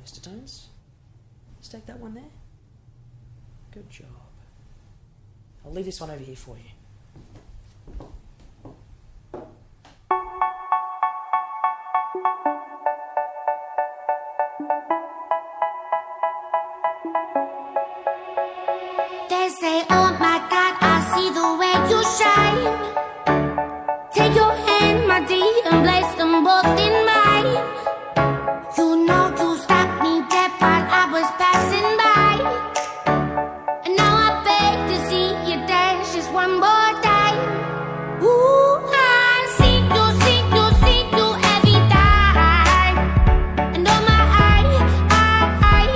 Mr. Tones. Let's take that one there. Good job. I'll leave this one over here for you. They say, oh my God, I see the way you shine. Take your hand, my dear, and place them both in mine. You know you stopped me dead while I was passing by. And now I beg to see you dance just one more time. Ooh, I see you every time. And oh my,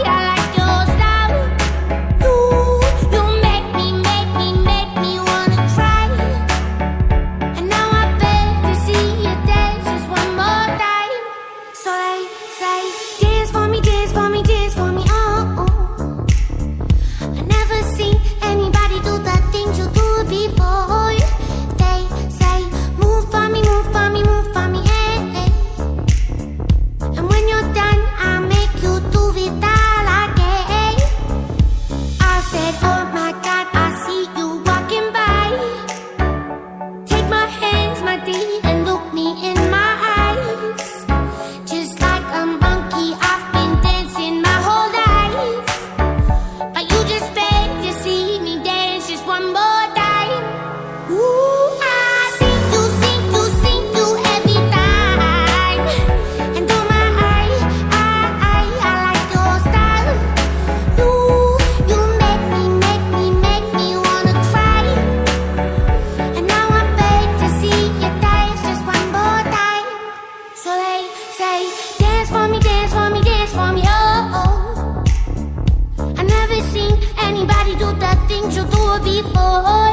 I like your style. You make me wanna cry. And now I beg to see you dance just one more time. So they say, dance for me, dance for me, dance for me, oh, oh. I never seen anybody do the things you do before. They say, move for me, move for me, move for me, eh, eh. And when you're done, I'll make you do it all again. I said, oh my God, I see you walking by. Take my hands, my dear, and look me in my eyes. Just like a monkey, I've been dancing my whole life. But you just beg to see me dance just one more time. Ooh, I see you every time. And oh my, I like your style. You make me wanna cry. And now I beg to see you dance just one more time. So they say, dance for me, dance for me, dance for me, oh, oh. I never seen anybody do the things you do before.